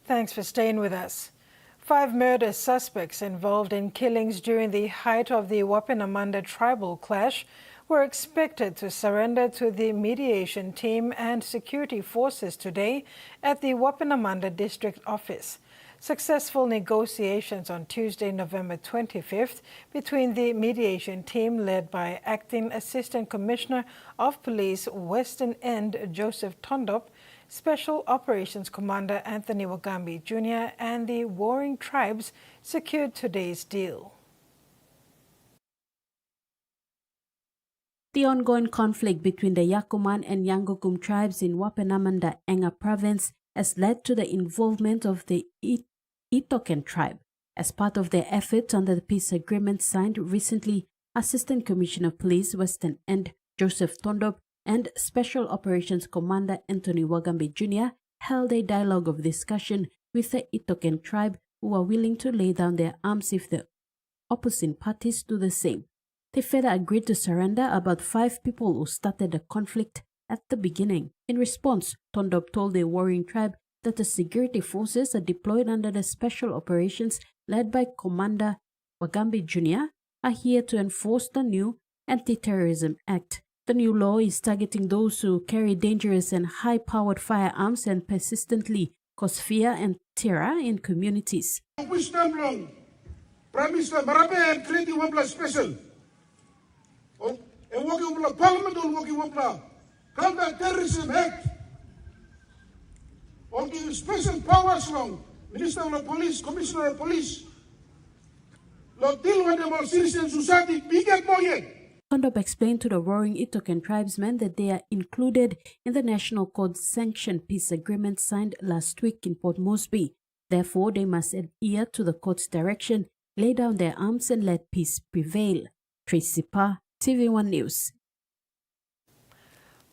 Thanks for staying with us. 5 murder suspects involved in killings during the height of the Wapenamanda tribal clash were expected to surrender to the mediation team and security forces today at the Wapenamanda district office. Successful negotiations on Tuesday, November 25th, between the mediation team led by Acting Assistant Commissioner of Police Western End Joseph Tondop, Special Operations Commander Anthony Wagambi Jr. and the warring tribes secured today's deal. The ongoing conflict between the Yakuman and Yangokum tribes in Wapenamanda Enga province has led to the involvement of the Itoken tribe. As part of their efforts under the peace agreement signed recently, Assistant Commissioner of Police Western End Joseph Tondop and Special Operations Commander Anthony Wagambi Jr. held a dialogue of discussion with the Itoken tribe, who are willing to lay down their arms if the opposing parties do the same. They further agreed to surrender about 5 people who started the conflict at the beginning. In response, Tondop told the warring tribe that the security forces are deployed under the special operations led by Commander Wagambi Jr. are here to enforce the new Anti-Terrorism Act. The new law is targeting those who carry dangerous and high-powered firearms and persistently cause fear and terror in communities. Prime Minister Marape and creating one special. And working with Parliament on working with Counter-Terrorism Act. Working special powers from Minister of Police, Commissioner of Police. Look, deal with them on citizen society, bigger more yet. Tondop explained to the warring Itoken tribesmen that they are included in the National Court-sanctioned peace agreement signed last week in Port Moresby. Therefore, they must adhere to the court's direction, lay down their arms and let peace prevail. Tracy Pa, TV1 News.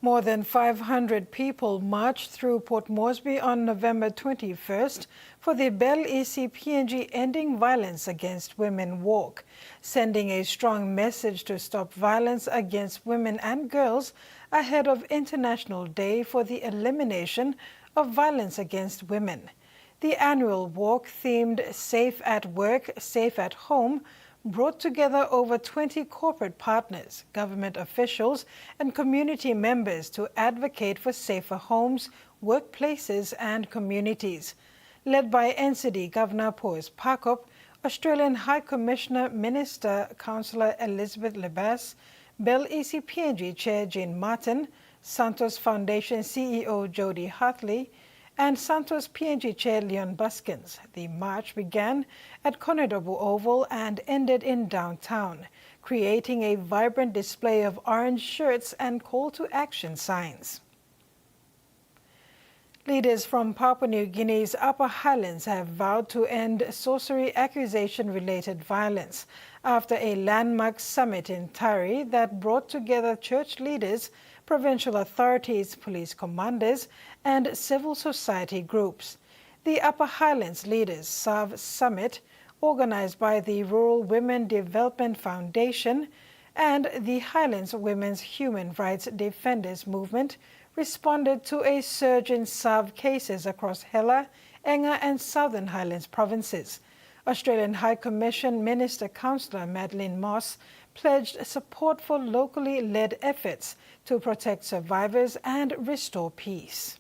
More than 500 people marched through Port Moresby on November 21st for the Bell EC-PNG Ending Violence Against Women walk, sending a strong message to stop violence against women and girls ahead of International Day for the Elimination of Violence Against Women. The annual walk, themed Safe at Work, Safe at Home, brought together over 20 corporate partners, government officials, and community members to advocate for safer homes, workplaces, and communities. Led by NCD Governor Piers Parkop, Australian High Commissioner Minister Councillor Elizabeth Lebas, Bell EC-PNG Chair Jean Martin, Santos Foundation CEO Jody Hartley, and Santos PNG Chair Leon Buskins. The march began at Conodobu Oval and ended in downtown, creating a vibrant display of orange shirts and call-to-action signs. Leaders from Papua New Guinea's Upper Highlands have vowed to end sorcery accusation-related violence after a landmark summit in Tari that brought together church leaders, provincial authorities, police commanders, and civil society groups. The Upper Highlands Leaders Summit, organized by the Rural Women Development Foundation and the Highlands Women's Human Rights Defenders Movement, responded to a surge in SAV cases across Hela, Enga, and Southern Highlands provinces. Australian High Commission Minister Councillor Madeleine Moss pledged support for locally led efforts to protect survivors and restore peace.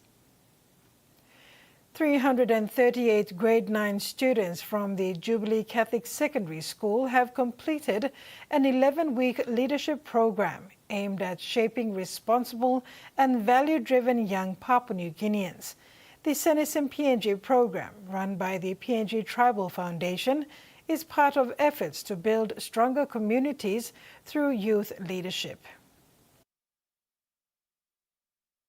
338 grade 9 students from the Jubilee Catholic Secondary School have completed an 11-week leadership program aimed at shaping responsible and value-driven young Papua New Guineans. The Senesim PNG program, run by the PNG Tribal Foundation, is part of efforts to build stronger communities through youth leadership.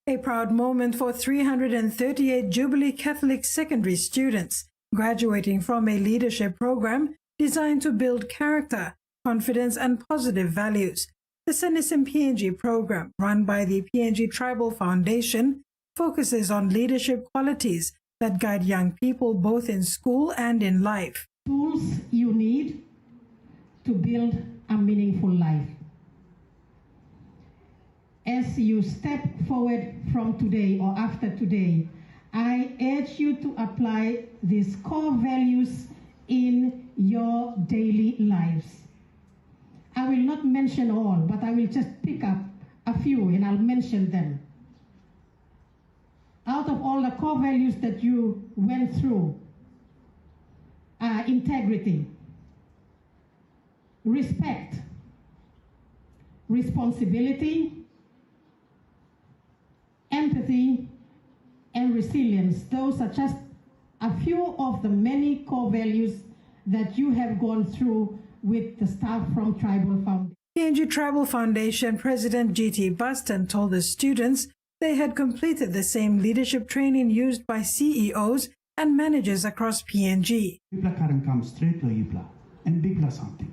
A proud moment for 338 Jubilee Catholic secondary students graduating from a leadership program designed to build character, confidence, and positive values. The Senesim PNG program, run by the PNG Tribal Foundation, focuses on leadership qualities that guide young people both in school and in life. Tools you need to build a meaningful life. As you step forward from today or after today, I urge you to apply these core values in your daily lives. I will not mention all, but I will just pick up a few and I'll mention them. Out of all the core values that you went through, integrity, respect, responsibility, empathy, and resilience. Those are just a few of the many core values that you have gone through with the staff from Tribal Foundation. PNG Tribal Foundation President G.T. Buston told the students they had completed the same leadership training used by CEOs and managers across PNG. Yupla Karen comes straight to Yupla and bigla something.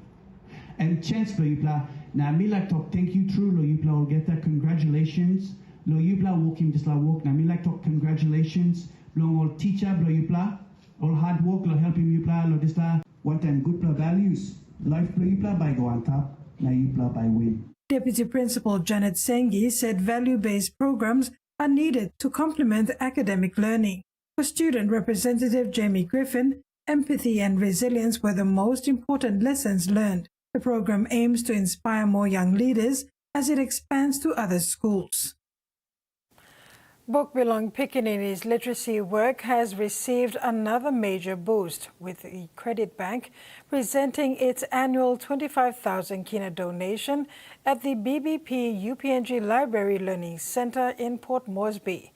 And chance to Yupla, na mila talk thank you true lo Yupla will get that congratulations. Lo Yupla walk him just like walk, na mila talk congratulations. Long all teacher lo Yupla, all hard work lo help him Yupla lo this la one time good pla values. Life lo Yupla by go on top, na Yupla by win. Deputy Principal Janet Sengi said value-based programs are needed to complement academic learning. For Student Representative Jamie Griffin, empathy and resilience were the most important lessons learned. The program aims to inspire more young leaders as it expands to other schools. Bokbilong Pickaninny's literacy work has received another major boost, with the Credit Bank presenting its annual 25,000 kina donation at the BBP UPNG Library Learning Center in Port Moresby.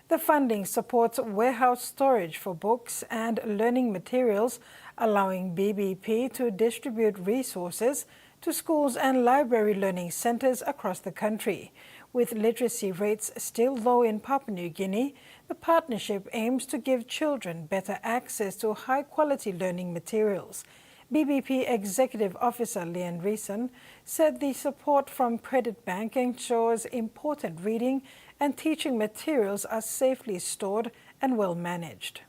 The funding supports warehouse storage for books and learning materials, allowing BBP to distribute resources to schools and library learning centers across the country. With literacy rates still low in Papua New Guinea, the partnership aims to give children better access to high-quality learning materials. BBP Executive Officer Leon Reason said the support from Credit Bank ensures important reading and teaching materials are safely stored and well managed.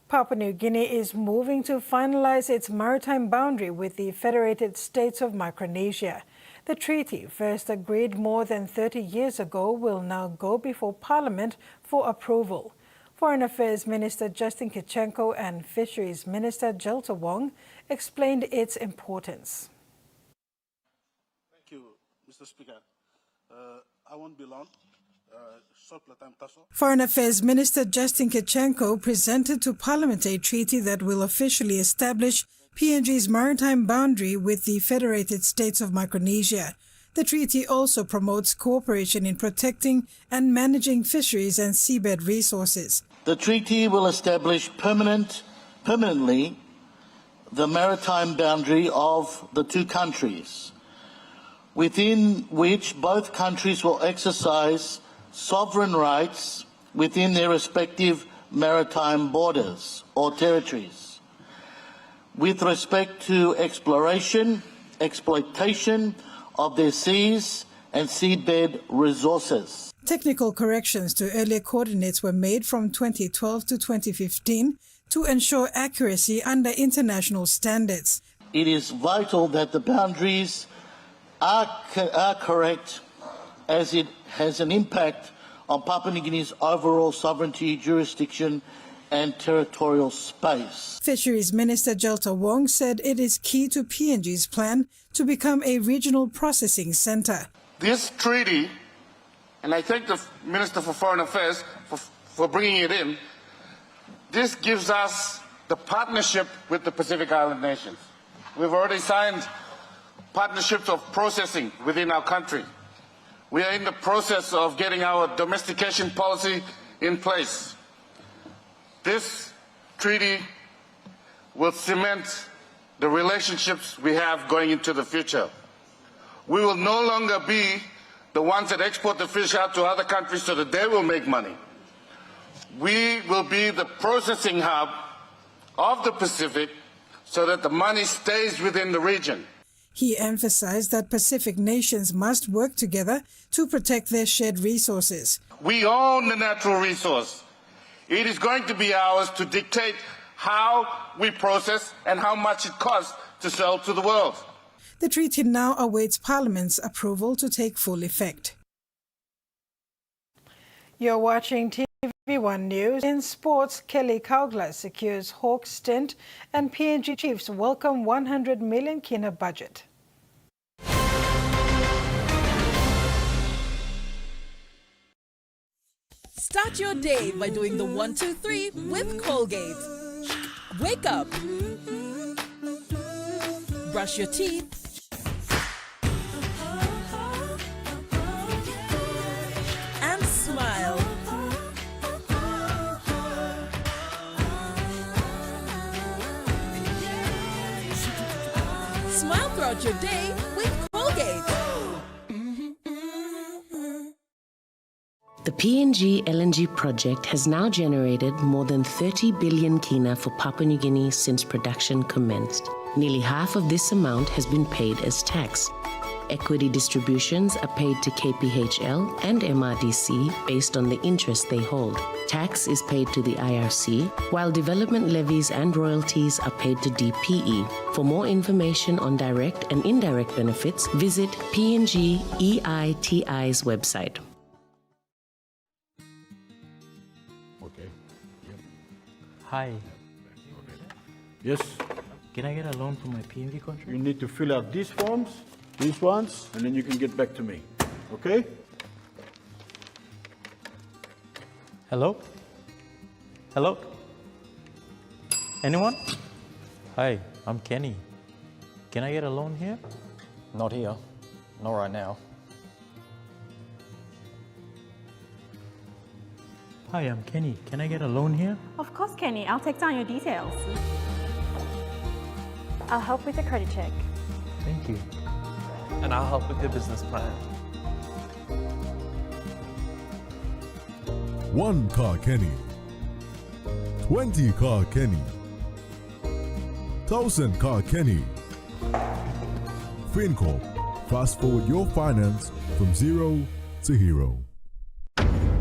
Papua New Guinea is moving to finalize its maritime boundary with the Federated States of Micronesia. The treaty, first agreed more than 30 years ago, will now go before Parliament for approval. Foreign Affairs Minister Justin Kichenko and Fisheries Minister TVWAN explained its importance. Thank you, Mr. Speaker. I won't be long. Foreign Affairs Minister Justin Kichenko presented to Parliament a treaty that will officially establish PNG's maritime boundary with the Federated States of Micronesia. The treaty also promotes cooperation in protecting and managing fisheries and seabed resources. The treaty will establish permanently the maritime boundary of the two countries, within which both countries will exercise sovereign rights within their respective maritime borders or territories, with respect to exploration, exploitation of their seas and seabed resources. Technical corrections to earlier coordinates were made from 2012 to 2015 to ensure accuracy under international standards. It is vital that the boundaries are correct, as it has an impact on Papua New Guinea's overall sovereignty, jurisdiction, and territorial space. Fisheries Minister Jelta Wong said it is key to PNG's plan to become a regional processing center. This treaty, and I thank the Minister for Foreign Affairs for bringing it in, this gives us the partnership with the Pacific Island nations. We've already signed partnerships of processing within our country. We are in the process of getting our domestication policy in place. This treaty will cement the relationships we have going into the future. We will no longer be the ones that export the fish out to other countries so that they will make money. We will be the processing hub of the Pacific so that the money stays within the region. He emphasized that Pacific nations must work together to protect their shared resources. We own the natural resource. It is going to be ours to dictate how we process and how much it costs to sell to the world. The treaty now awaits Parliament's approval to take full effect. You're watching TVWAN News. In sports, Kelly Kaugler secures Hawks stint and PNG Chiefs welcome 100 million kina budget. Start your day by doing the 1, 2, 3 with Colgate. Wake up. Brush your teeth. And smile. Smile throughout your day with Colgate. The PNG LNG project has now generated more than 30 billion kina for Papua New Guinea since production commenced. Nearly half of this amount has been paid as tax. Equity distributions are paid to KPHL and MRDC based on the interest they hold. Tax is paid to the IRC, while development levies and royalties are paid to DPE. For more information on direct and indirect benefits, visit PNG EITI's website. Hi. Yes. Can I get a loan for my PNV contract? You need to fill out these forms, these ones, and then you can get back to me. Okay? Hello? Hello? Anyone? Hi, I'm Kenny. Can I get a loan here? Not here. Not right now. Hi, I'm Kenny. Can I get a loan here? Of course, Kenny. I'll take down your details. I'll help with the credit check. Thank you. And I'll help with your business plan. 1 car Kenny. 20 car Kenny. 1,000 car Kenny. FinCorp. Fast forward your finance from zero to hero.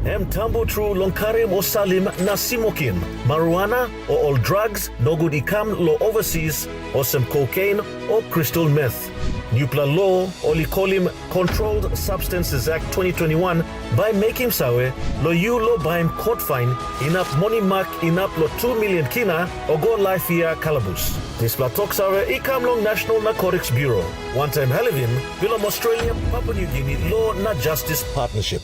Mtambo tru lonkarim o salim na simokin, marijuana or all drugs, no good ikam lo overseas or some cocaine or crystal meth. Nupla law olikolim Controlled Substances Act 2021 by making sawe lo you lo baim court fine inap money mark inap lo 2 million kina or go life year calabus. This platok sawe ikam long National Narcotics Bureau. One time halivim bilom Australia Papua New Guinea Law na Justice Partnership.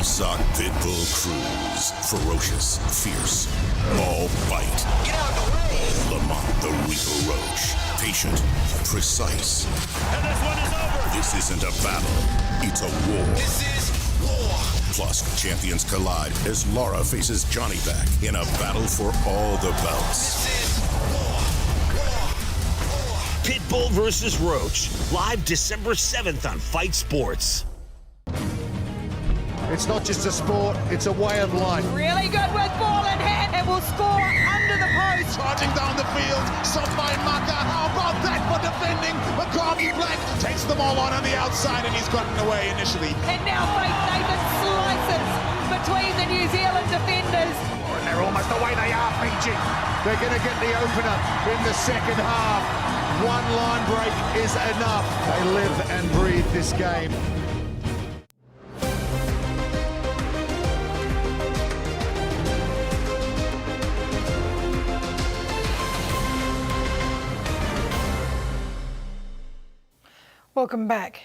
Isak Pitbull Cruz. Ferocious, fierce, all bite. Get out of the way! Lamont the Reaper Roach. Patient, precise. And this one is over! This isn't a battle, it's a war. This is war! Plus, champions collide as Laura faces Johnny back in a battle for all the belts. This is war! Pitbull versus Roach. Live December 7th on Fight Sports. It's not just a sport, it's a way of life. Really good with ball in hand and will score under the post. Charging down the field, some by Maka. How about that for defending? McCarthy Black takes them all on the outside and he's gotten away initially. And now Faith David slices between the New Zealand defenders. And they're almost the way they are, PG. They're going to get the opener in the second half. One line break is enough. They live and breathe this game. Welcome back.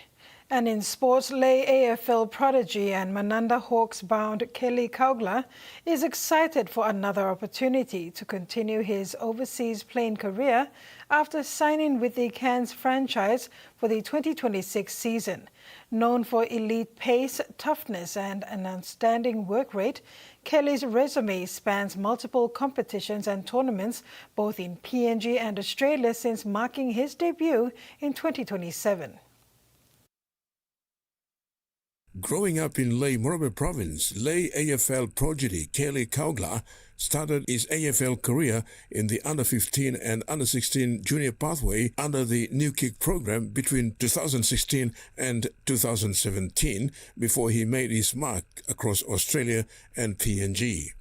And in sports, Lay AFL prodigy and Mananda Hawks bound Kelly Kaugler is excited for another opportunity to continue his overseas playing career after signing with the Cairns franchise for the 2026 season. Known for elite pace, toughness and an outstanding work rate, Kelly's resume spans multiple competitions and tournaments both in PNG and Australia since marking his debut in 2027. Growing up in Ley Morobe province, Ley AFL prodigy Kelly Kaugler started his AFL career in the under-15 and under-16 junior pathway under the New Kick program between 2016 and 2017 before he made his mark across Australia and PNG.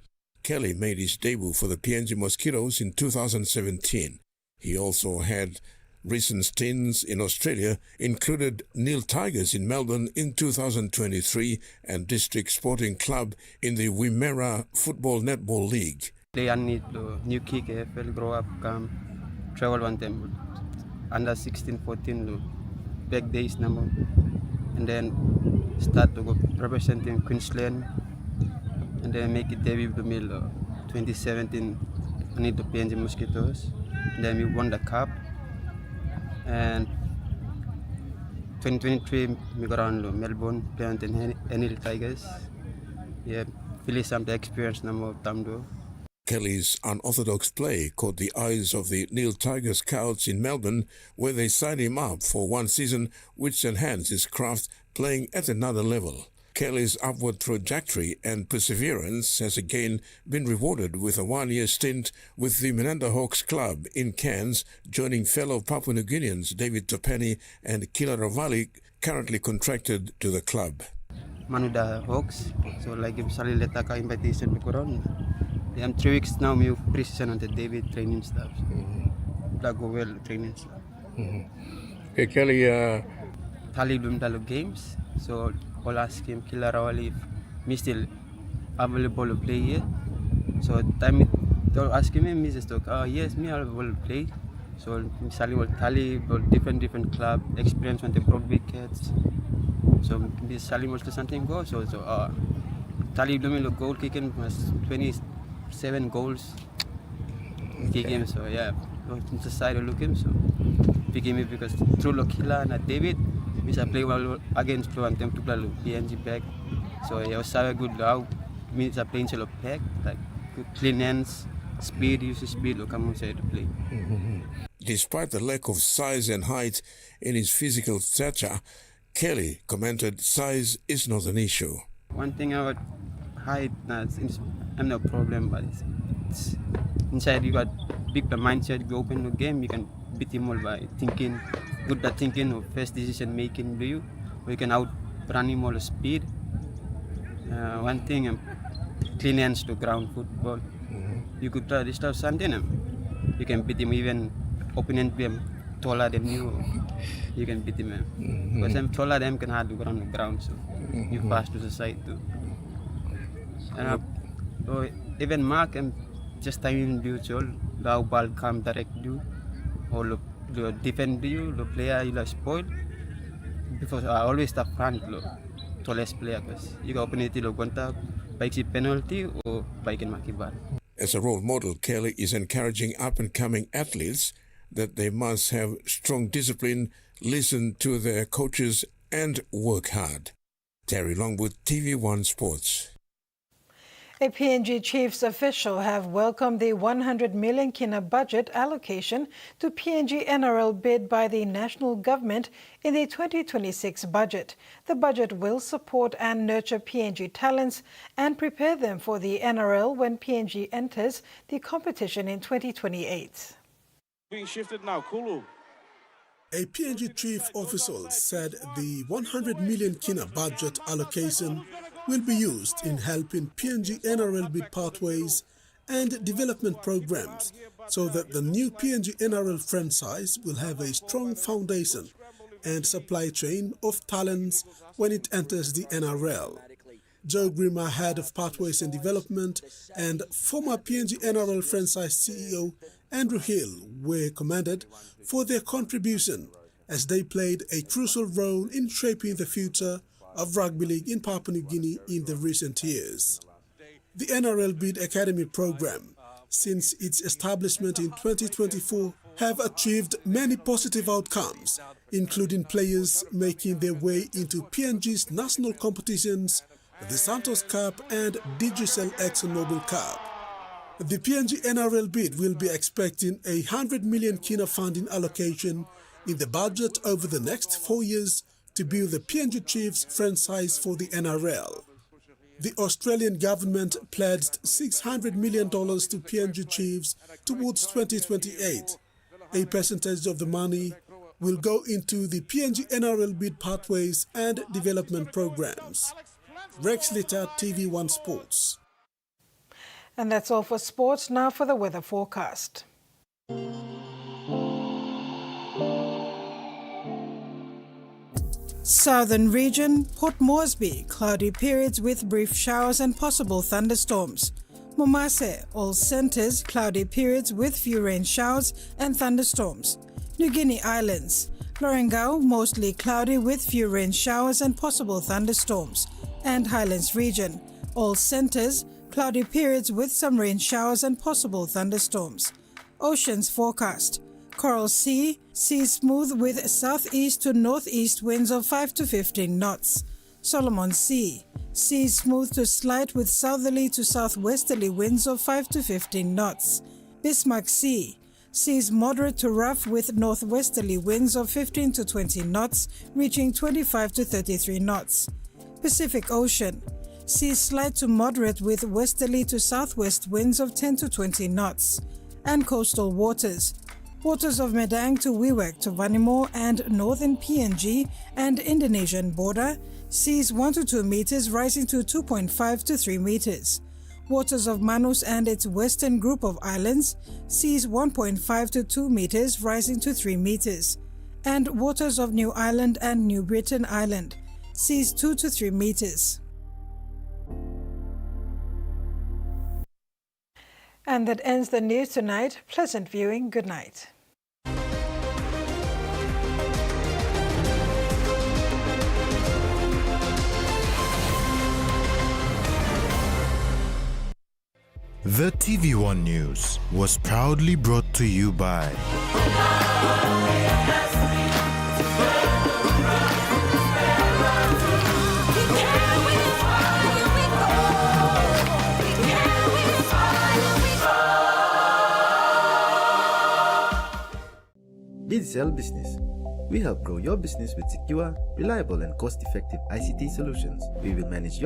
Kelly made his debut for the PNG Mosquitoes in 2017. He also had recent stints in Australia, included Nil Tigers in Melbourne in 2023 and District Sporting Club in the Wimmera Football Netball League. They need to New Kick AFL, grow up, come, travel one time, under 16, 14, back days number, and then start to go representing Queensland, and then make it debut to me 2017, I need the PNG Mosquitoes, then we won the cup. And 2023, we got on Melbourne, playing the Nil Tigers. Yeah, really some experience number time. Kelly's unorthodox play caught the eyes of the Nil Tiger scouts in Melbourne, where they signed him up for one season, which enhanced his craft playing at another level. Kelly's upward trajectory and perseverance has again been rewarded with a one-year stint with the Mananda Hawks club in Cairns, joining fellow Papua New Guineans David Topeni and Kila Ravali, currently contracted to the club. Mananda Hawks, so like if Sally Letaka invitation to Koron, I'm 3 weeks now, we pre-season on the David training staff. Black well training staff. Hey Kelly, Tali Blumdalo games, so I'll ask him, Kila Ravali, if me still available to play here. So time they'll ask him, Mrs. Talk, yes, me available to play. So Sally will tally about different club experience when they broke wickets. So Miss Sally wants to something go. So tally Blumilo goal kicking was 27 goals. Kick him, so yeah, the side look him, so pick him because through Lokila and David. I play well against Flo and them to play PNG back. So it was a good how means I playing solo back, like good clean hands, speed, use speed, look come inside to play. Despite the lack of size and height in his physical stature, Kelly commented size is not an issue. One thing about height, I'm no problem, but it's inside you got big the mindset, you open the game, you can beat him all by thinking, good at thinking or fast decision making do you, or you can outrun him all speed. One thing, clean hands to ground football. You could try this stuff something, you can beat him even opponent be taller than you can beat him. Because I'm taller than him can hard to go on the ground, so you pass to the side too. So even Mark and just timing do so the ball come direct do or the defend you, the player you like spoil. Because I always stop front tallest player because you got opportunity to go by penalty or by can make ball. As a role model, Kelly is encouraging up-and-coming athletes that they must have strong discipline, listen to their coaches and work hard. Terry Longwood, TV1 Sports. A PNG Chiefs official have welcomed the 100 million kina budget allocation to PNG NRL bid by the national government in the 2026 budget. The budget will support and nurture PNG talents and prepare them for the NRL when PNG enters the competition in 2028. Being shifted now, Kulu. A PNG chief official said the 100 million kina budget allocation will be used in helping PNG NRL bid pathways and development programs so that the new PNG NRL franchise will have a strong foundation and supply chain of talents when it enters the NRL. Joe Grimmer, head of Pathways and Development, and former PNG NRL franchise CEO Andrew Hill were commended for their contribution as they played a crucial role in shaping the future of rugby league in Papua New Guinea in the recent years. The NRL Bid Academy program, since its establishment in 2024, have achieved many positive outcomes, including players making their way into PNG's national competitions, the Santos Cup and Digicel ExxonMobil Cup. The PNG NRL bid will be expecting a 100 million kina funding allocation in the budget over the next 4 years to build the PNG Chiefs franchise for the NRL. The Australian government pledged $600 million to PNG Chiefs towards 2028. A percentage of the money will go into the PNG NRL bid pathways and development programs. Rex Litter, TV1 Sports. And that's all for sports. Now for the weather forecast. Southern region, Port Moresby, cloudy periods with brief showers and possible thunderstorms. Momase, all centres, cloudy periods with few rain showers and thunderstorms. New Guinea Islands, Lorengau, mostly cloudy with few rain showers and possible thunderstorms. And Highlands region, all centres, cloudy periods with some rain showers and possible thunderstorms. Oceans forecast. Coral Sea, sea smooth with southeast to northeast winds of 5 to 15 knots. Solomon Sea, sea smooth to slight with southerly to southwesterly winds of 5 to 15 knots. Bismarck Sea, seas moderate to rough with northwesterly winds of 15 to 20 knots, reaching 25 to 33 knots. Pacific Ocean, seas slight to moderate with westerly to southwest winds of 10 to 20 knots. And coastal waters, waters of Medang to Wewak to Vanimo and northern PNG and Indonesian border, seas 1 to 2 meters rising to 2.5 to 3 meters. Waters of Manus and its western group of islands, seas 1.5 to 2 meters rising to 3 meters. And waters of New Ireland and New Britain Island, seas 2 to 3 meters. And that ends the news tonight. Pleasant viewing. Good night. The TVWAN News was proudly brought to you by Digicel Business. We help grow your business with secure, reliable and cost-effective ICT solutions. We will manage your